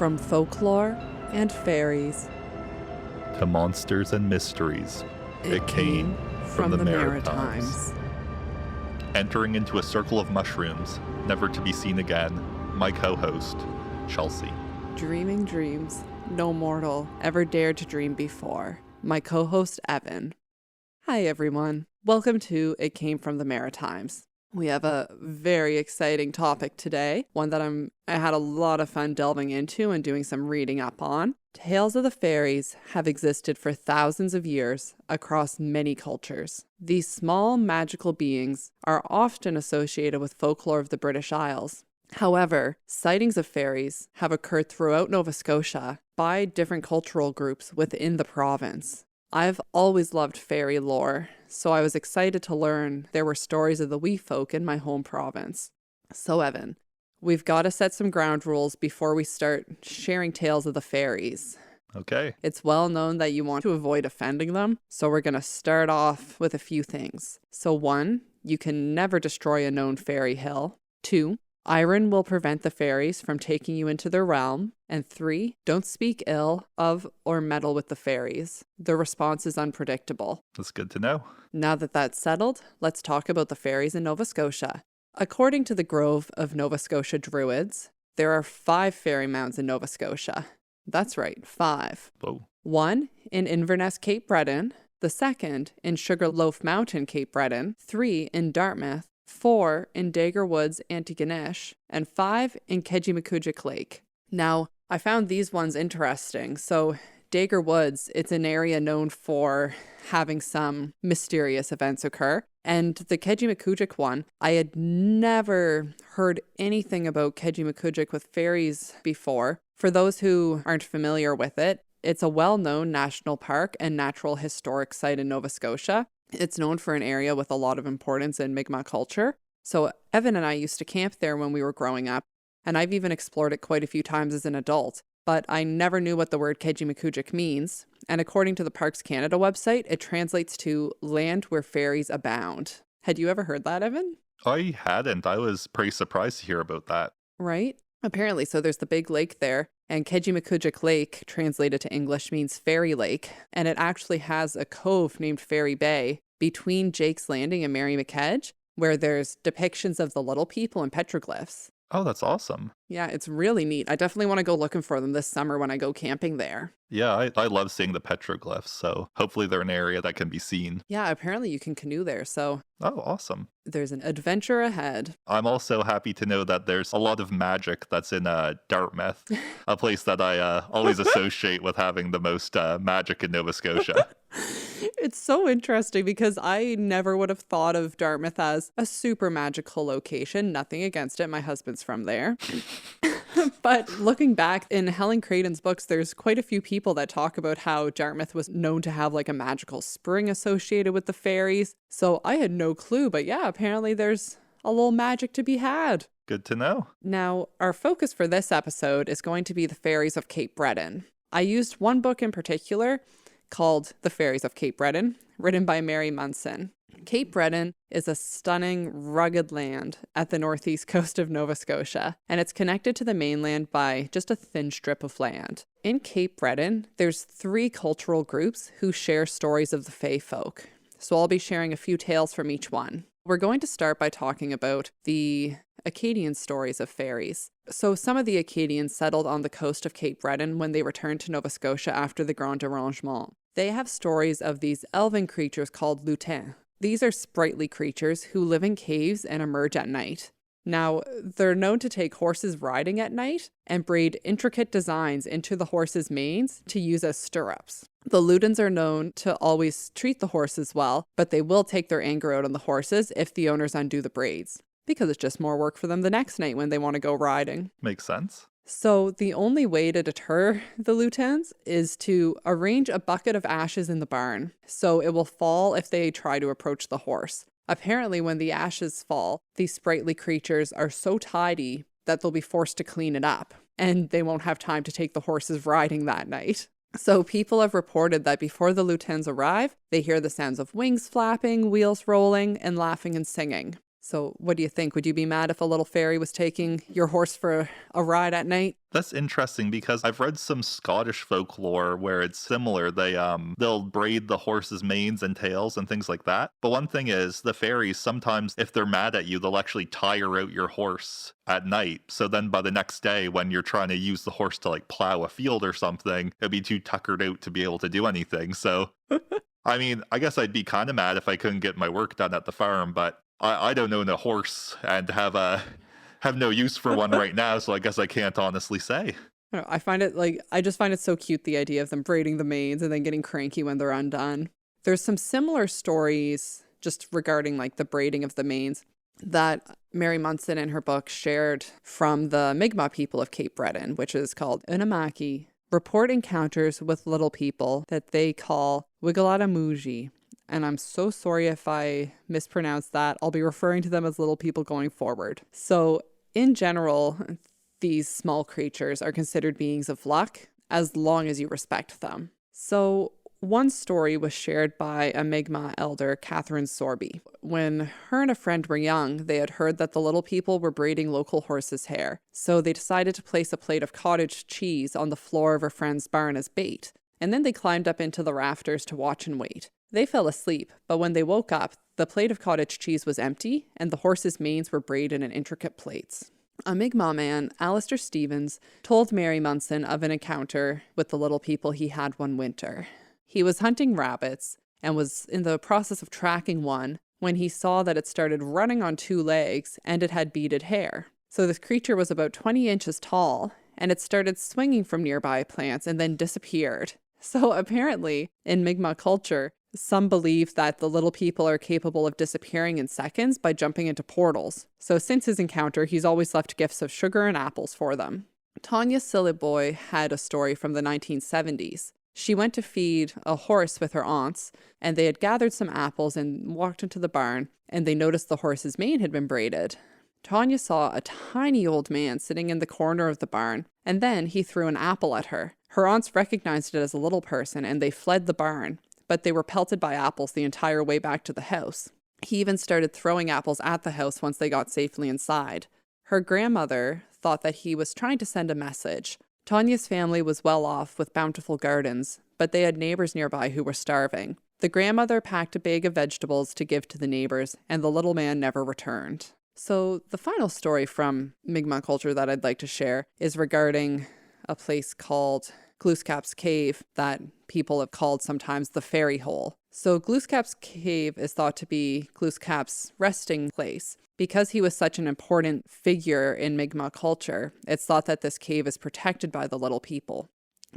From folklore and fairies to monsters and mysteries, it came from the Maritimes. Entering into a circle of mushrooms, never to be seen again, my co-host, Chelsea. Dreaming dreams no mortal ever dared to dream before. My co-host, Evan. Hi, everyone. Welcome to It Came From The Maritimes. We have a very exciting topic today, one that I had a lot of fun delving into and doing some reading up on. Tales of the fairies have existed for thousands of years across many cultures. These small magical beings are often associated with folklore of the British Isles. However, sightings of fairies have occurred throughout Nova Scotia by different cultural groups within the province. I've always loved fairy lore, so I was excited to learn there were stories of the wee folk in my home province. So Evan, we've got to set some ground rules before we start sharing tales of the fairies. Okay. It's well known that you want to avoid offending them, so we're going to start off with a few things. So 1, you can never destroy a known fairy hill. 2, iron will prevent the fairies from taking you into their realm. And 3, don't speak ill of or meddle with the fairies. The response is unpredictable. That's good to know. Now that that's settled, let's talk about the fairies in Nova Scotia. According to the Grove of Nova Scotia Druids, there are 5 fairy mounds in Nova Scotia. That's right, 5. Whoa. 1 in Inverness, Cape Breton. The 2nd in Sugarloaf Mountain, Cape Breton. 3 in Dartmouth. 4 in Dagger Woods, Antigonish. And 5 in Kejimkujik Lake. Now, I found these ones interesting. So Dagger Woods, it's an area known for having some mysterious events occur. And the Kejimkujik one, I had never heard anything about Kejimkujik with fairies before. For those who aren't familiar with it, it's a well-known national park and natural historic site in Nova Scotia. It's known for an area with a lot of importance in Mi'kmaq culture. So Evan and I used to camp there when we were growing up. And I've even explored it quite a few times as an adult, but I never knew what the word Kejimkujik means. And according to the Parks Canada website, it translates to land where fairies abound. Had you ever heard that, Evan? I hadn't. I was pretty surprised to hear about that. Right? Apparently, so there's the big lake there, and Kejimkujik Lake, translated to English, means fairy lake, and it actually has a cove named Fairy Bay between Jake's Landing and Maryanne, where there's depictions of the little people and petroglyphs. Oh, that's awesome. Yeah, it's really neat. I definitely want to go looking for them this summer when I go camping there. Yeah, I love seeing the petroglyphs, so hopefully they're an area that can be seen. Yeah, apparently you can canoe there, so Oh, awesome. there's an adventure ahead. I'm also happy to know that there's a lot of magic that's in Dartmouth, a place that I always associate with having the most magic in Nova Scotia. It's so interesting because I never would have thought of Dartmouth as a super magical location. Nothing against it. My husband's from there. But looking back in Helen Creighton's books, there's quite a few people that talk about how Dartmouth was known to have like a magical spring associated with the fairies. So I had no clue, but yeah, apparently there's a little magic to be had. Good to know. Now, our focus for this episode is going to be the fairies of Cape Breton. I used one book in particular called The Fairies of Cape Breton, written by Mary Munson. Cape Breton is a stunning, rugged land at the northeast coast of Nova Scotia, and it's connected to the mainland by just a thin strip of land. In Cape Breton, there's 3 cultural groups who share stories of the fae folk. So I'll be sharing a few tales from each one. We're going to start by talking about the Acadian stories of fairies. So some of the Acadians settled on the coast of Cape Breton when they returned to Nova Scotia after the Grand Derangement. They have stories of these elven creatures called lutins. These are sprightly creatures who live in caves and emerge at night. Now, they're known to take horses riding at night and braid intricate designs into the horses' manes to use as stirrups. The lutins are known to always treat the horses well, but they will take their anger out on the horses if the owners undo the braids, because it's just more work for them the next night when they want to go riding. Makes sense. So the only way to deter the lutins is to arrange a bucket of ashes in the barn, so it will fall if they try to approach the horse. Apparently, when the ashes fall, these sprightly creatures are so tidy that they'll be forced to clean it up, and they won't have time to take the horses riding that night. So people have reported that before the lutins arrive, they hear the sounds of wings flapping, wheels rolling, and laughing and singing. So what do you think? Would you be mad if a little fairy was taking your horse for a ride at night? That's interesting because I've read some Scottish folklore where it's similar. They'll braid the horse's manes and tails and things like that. But one thing is the fairies sometimes, if they're mad at you, they'll actually tire out your horse at night. So then by the next day when you're trying to use the horse to like plow a field or something, it'll be too tuckered out to be able to do anything. So I mean, I guess I'd be kind of mad if I couldn't get my work done at the farm, but I don't own a horse and have no use for one right now, so I guess I can't honestly say. I don't know, I just find it so cute, the idea of them braiding the manes and then getting cranky when they're undone. There's some similar stories just regarding like the braiding of the manes that Mary Munson in her book shared from the Mi'kmaq people of Cape Breton, which is called Unamaki, report encounters with little people that they call Wiklatmu'j. And I'm so sorry if I mispronounced that. I'll be referring to them as little people going forward. So in general, these small creatures are considered beings of luck as long as you respect them. So one story was shared by a Mi'kmaq elder, Catherine Sorby. When her and a friend were young, they had heard that the little people were braiding local horses' hair. So they decided to place a plate of cottage cheese on the floor of her friend's barn as bait. And then they climbed up into the rafters to watch and wait. They fell asleep, but when they woke up, the plate of cottage cheese was empty and the horses' manes were braided in intricate plaits. A Mi'kmaq man, Alistair Stevens, told Mary Munson of an encounter with the little people he had one winter. He was hunting rabbits and was in the process of tracking one when he saw that it started running on two legs and it had beaded hair. So this creature was about 20 inches tall and it started swinging from nearby plants and then disappeared. So apparently, in Mi'kmaq culture, some believe that the little people are capable of disappearing in seconds by jumping into portals. So since his encounter, he's always left gifts of sugar and apples for them. Tanya Silliboy had a story from the 1970s. She went to feed a horse with her aunts, and they had gathered some apples and walked into the barn, and they noticed the horse's mane had been braided. Tanya saw a tiny old man sitting in the corner of the barn, and then he threw an apple at her. Her aunts recognized it as a little person, and they fled the barn, but they were pelted by apples the entire way back to the house. He even started throwing apples at the house once they got safely inside. Her grandmother thought that he was trying to send a message. Tanya's family was well off with bountiful gardens, but they had neighbors nearby who were starving. The grandmother packed a bag of vegetables to give to the neighbors, and the little man never returned. So the final story from Mi'kmaq culture that I'd like to share is regarding a place called Glooskap's Cave that people have called sometimes the fairy hole. So Glooskap's Cave is thought to be Glooskap's resting place. Because he was such an important figure in Mi'kmaq culture, it's thought that this cave is protected by the little people.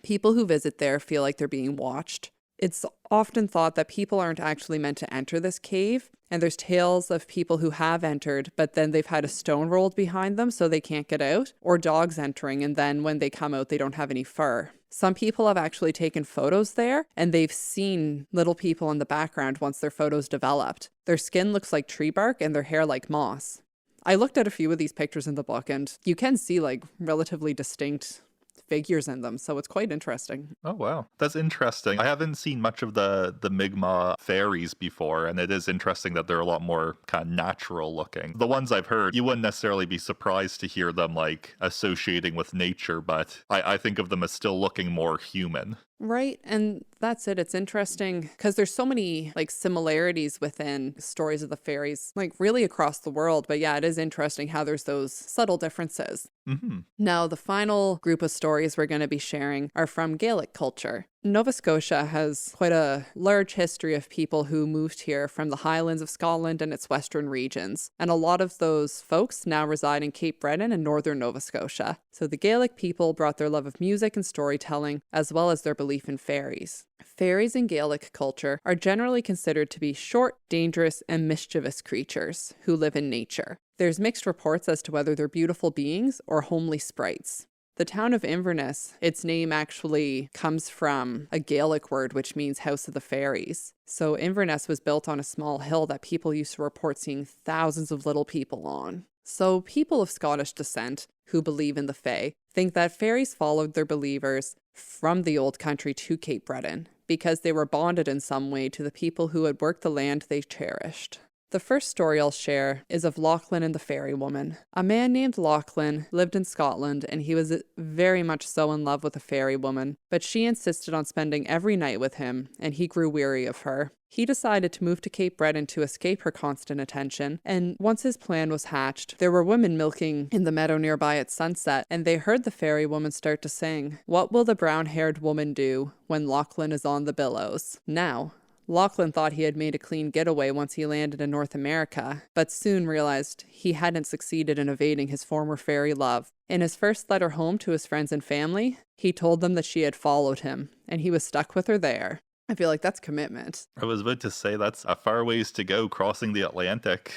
People who visit there feel like they're being watched. It's often thought that people aren't actually meant to enter this cave, and there's tales of people who have entered, but then they've had a stone rolled behind them so they can't get out, or dogs entering, and then when they come out, they don't have any fur. Some people have actually taken photos there, and they've seen little people in the background once their photos developed. Their skin looks like tree bark and their hair like moss. I looked at a few of these pictures in the book, and you can see like relatively distinct figures in them, so it's quite interesting. Oh, wow. That's interesting. I haven't seen much of the Mi'kmaq fairies before, and it is interesting that they're a lot more kind of natural looking. The ones I've heard, you wouldn't necessarily be surprised to hear them like associating with nature, but I think of them as still looking more human. Right, and that's it. It's interesting because there's so many like similarities within stories of the fairies, like really across the world. But yeah, it is interesting how there's those subtle differences. Mm-hmm. Now, the final group of stories we're going to be sharing are from Gaelic culture. Nova Scotia has quite a large history of people who moved here from the Highlands of Scotland and its western regions. And a lot of those folks now reside in Cape Breton and northern Nova Scotia. So the Gaelic people brought their love of music and storytelling, as well as their belief in fairies. Fairies in Gaelic culture are generally considered to be short, dangerous, and mischievous creatures who live in nature. There's mixed reports as to whether they're beautiful beings or homely sprites. The town of Inverness, its name actually comes from a Gaelic word which means house of the fairies. So Inverness was built on a small hill that people used to report seeing thousands of little people on. So people of Scottish descent who believe in the Fae think that fairies followed their believers from the old country to Cape Breton because they were bonded in some way to the people who had worked the land they cherished. The first story I'll share is of Lachlan and the Fairy Woman. A man named Lachlan lived in Scotland, and he was very much so in love with a fairy woman, but she insisted on spending every night with him, and he grew weary of her. He decided to move to Cape Breton to escape her constant attention, and once his plan was hatched, there were women milking in the meadow nearby at sunset, and they heard the fairy woman start to sing, "What will the brown-haired woman do when Lachlan is on the billows?" Now, Lachlan thought he had made a clean getaway once he landed in North America, but soon realized he hadn't succeeded in evading his former fairy love. In his first letter home to his friends and family, he told them that she had followed him, and he was stuck with her there. I feel like that's commitment. I was about to say that's a far ways to go crossing the Atlantic.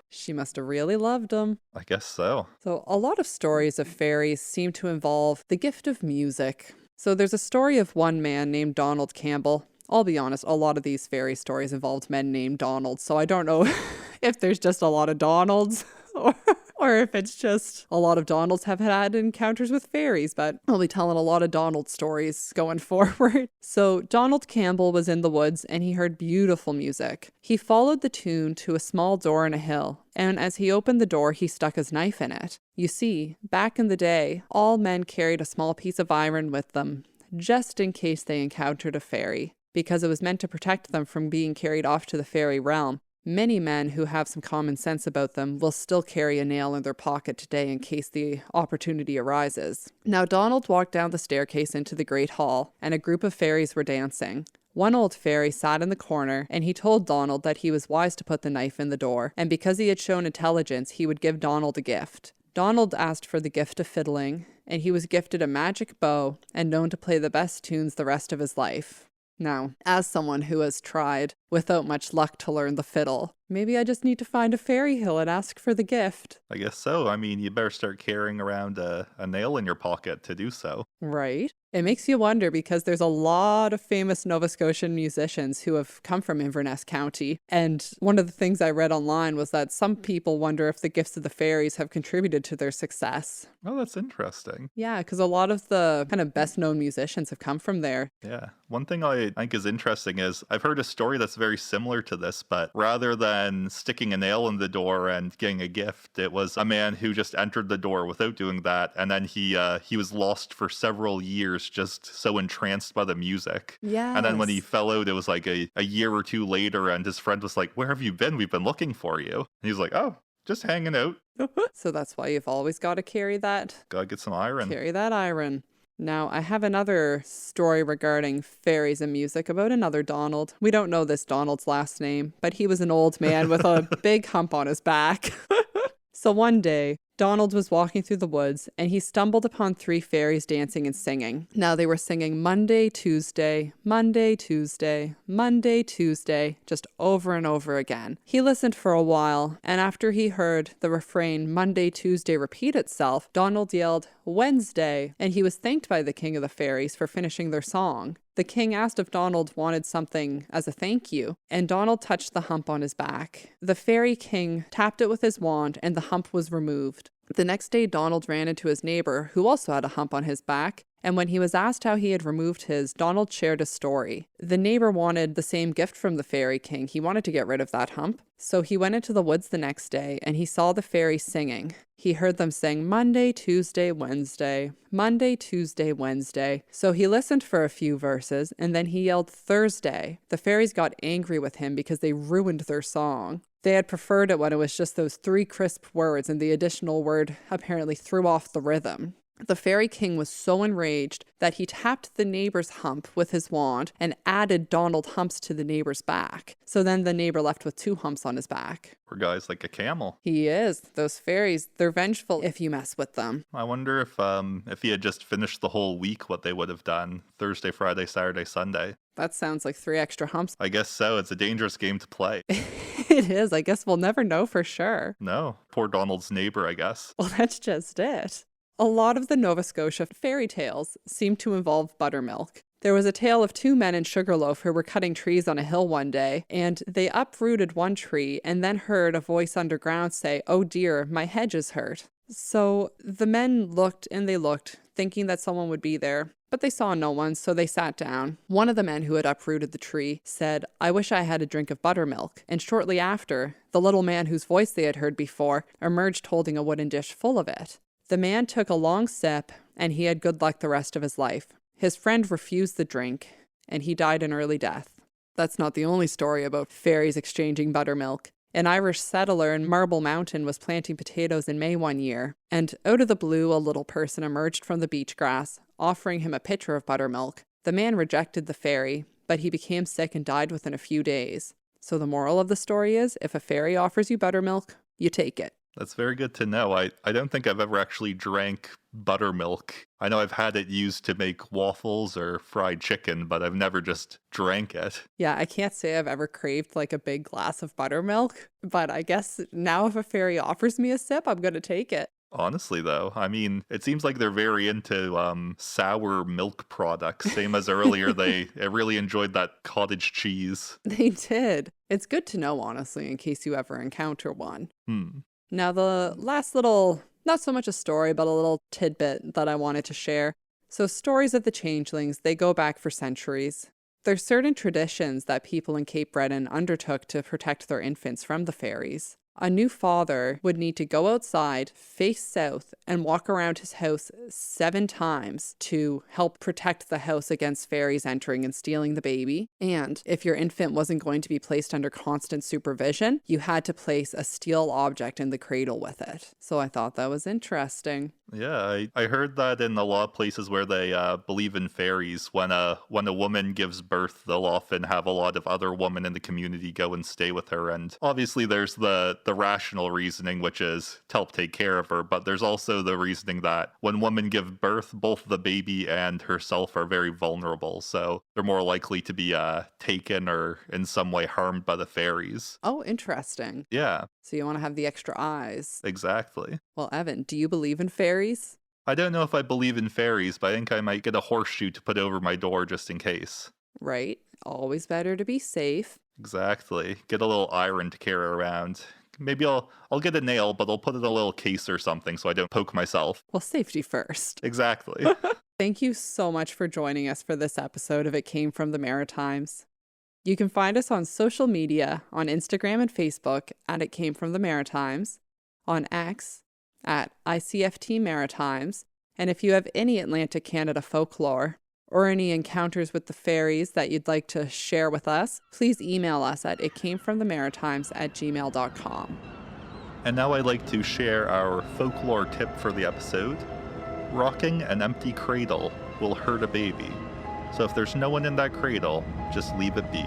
She must have really loved him. I guess so. So a lot of stories of fairies seem to involve the gift of music. So there's a story of one man named Donald Campbell. I'll be honest, a lot of these fairy stories involved men named Donald, so I don't know if there's just a lot of Donalds or if it's just a lot of Donalds have had encounters with fairies, but I'll be telling a lot of Donald stories going forward. So Donald Campbell was in the woods and he heard beautiful music. He followed the tune to a small door in a hill, and as he opened the door, he stuck his knife in it. You see, back in the day, all men carried a small piece of iron with them, just in case they encountered a fairy, because it was meant to protect them from being carried off to the fairy realm. Many men who have some common sense about them will still carry a nail in their pocket today in case the opportunity arises. Now, Donald walked down the staircase into the great hall, and a group of fairies were dancing. One old fairy sat in the corner, and he told Donald that he was wise to put the knife in the door, and because he had shown intelligence, he would give Donald a gift. Donald asked for the gift of fiddling, and he was gifted a magic bow and known to play the best tunes the rest of his life. Now, as someone who has tried, without much luck, to learn the fiddle, maybe I just need to find a fairy hill and ask for the gift. I guess so. I mean, you better start carrying around a nail in your pocket to do so. Right? It makes you wonder because there's a lot of famous Nova Scotian musicians who have come from Inverness County. And one of the things I read online was that some people wonder if the gifts of the fairies have contributed to their success. Oh, that's interesting. Yeah, because a lot of the kind of best known musicians have come from there. Yeah. One thing I think is interesting is I've heard a story that's very similar to this, but rather than sticking a nail in the door and getting a gift, it was a man who just entered the door without doing that. And then he was lost for several years, just so entranced by the music. Yeah. And then when he fell out, it was like a year or two later, and his friend was like, "Where have you been? We've been looking for you." And he's like, "Oh, just hanging out. So that's why you've always got to carry that. Gotta get some iron." Carry that iron. Now, I have another story regarding fairies and music about another Donald. We don't know this Donald's last name, but he was an old man with a big hump on his back. So one day, Donald was walking through the woods, and he stumbled upon 3 fairies dancing and singing. Now they were singing Monday, Tuesday, Monday, Tuesday, Monday, Tuesday, just over and over again. He listened for a while, and after he heard the refrain Monday, Tuesday repeat itself, Donald yelled, "Wednesday," and he was thanked by the king of the fairies for finishing their song. The king asked if Donald wanted something as a thank you, and Donald touched the hump on his back. The fairy king tapped it with his wand, and the hump was removed. The next day, Donald ran into his neighbor, who also had a hump on his back, and when he was asked how he had removed his, Donald shared a story. The neighbor wanted the same gift from the fairy king. He wanted to get rid of that hump. So he went into the woods the next day, and he saw the fairies singing. He heard them sing Monday, Tuesday, Wednesday, Monday, Tuesday, Wednesday. So he listened for a few verses, and then he yelled Thursday. The fairies got angry with him because they ruined their song. They had preferred it when it was just those 3 crisp words, and the additional word apparently threw off the rhythm. The fairy king was so enraged that he tapped the neighbor's hump with his wand and added Donald humps to the neighbor's back. So then the neighbor left with 2 humps on his back. Poor guy's like a camel. He is. Those fairies, they're vengeful if you mess with them. I wonder if he had just finished the whole week, what they would have done. Thursday, Friday, Saturday, Sunday. That sounds like 3 extra humps. I guess so. It's a dangerous game to play. It is. I guess we'll never know for sure. No. Poor Donald's neighbor, I guess. Well, that's just it. A lot of the Nova Scotia fairy tales seem to involve buttermilk. There was a tale of 2 men in Sugarloaf who were cutting trees on a hill one day, and they uprooted one tree and then heard a voice underground say, "Oh dear, my hedge is hurt." So the men looked and they looked, thinking that someone would be there. But they saw no one, so they sat down. One of the men who had uprooted the tree said, "I wish I had a drink of buttermilk." And shortly after, the little man whose voice they had heard before emerged holding a wooden dish full of it. The man took a long sip, and he had good luck the rest of his life. His friend refused the drink, and he died an early death. That's not the only story about fairies exchanging buttermilk. An Irish settler in Marble Mountain was planting potatoes in May one year, and out of the blue a little person emerged from the beach grass, offering him a pitcher of buttermilk. The man rejected the fairy, but he became sick and died within a few days. So the moral of the story is, if a fairy offers you buttermilk, you take it. That's very good to know. I don't think I've ever actually drank buttermilk. I know I've had it used to make waffles or fried chicken, but I've never just drank it. Yeah, I can't say I've ever craved like a big glass of buttermilk, but I guess now if a fairy offers me a sip, I'm going to take it. Honestly, though, I mean, it seems like they're very into sour milk products. Same as earlier, they really enjoyed that cottage cheese. They did. It's good to know, honestly, in case you ever encounter one. Now, the last little, not so much a story, but a little tidbit that I wanted to share. So stories of the changelings, they go back for centuries. There's certain traditions that people in Cape Breton undertook to protect their infants from the fairies. A new father would need to go outside, face south, and walk around his house 7 times to help protect the house against fairies entering and stealing the baby. And if your infant wasn't going to be placed under constant supervision, you had to place a steel object in the cradle with it. So I thought that was interesting. Yeah, I heard that in a lot of places where they believe in fairies, when a woman gives birth, they'll often have a lot of other women in the community go and stay with her. And obviously there's the rational reasoning, which is to help take care of her, but there's also the reasoning that when women give birth, both the baby and herself are very vulnerable, so they're more likely to be taken or in some way harmed by the fairies. Oh, interesting. Yeah. So you want to have the extra eyes. Exactly. Well, Evan, do you believe in fairies? I don't know if I believe in fairies, but I think I might get a horseshoe to put over my door just in case. Right. Always better to be safe. Exactly. Get a little iron to carry around. Maybe I'll get a nail, but I'll put it in a little case or something so I don't poke myself. Well, safety first. Exactly. Thank you so much for joining us for this episode of It Came From The Maritimes. You can find us on social media, on Instagram and Facebook at It Came From The Maritimes, on X at ICFT Maritimes, and if you have any Atlantic Canada folklore or any encounters with the fairies that you'd like to share with us, please email us at itcamefromthemaritimes@gmail.com. And now I'd like to share our folklore tip for the episode. Rocking an empty cradle will hurt a baby. So if there's no one in that cradle, just leave it be.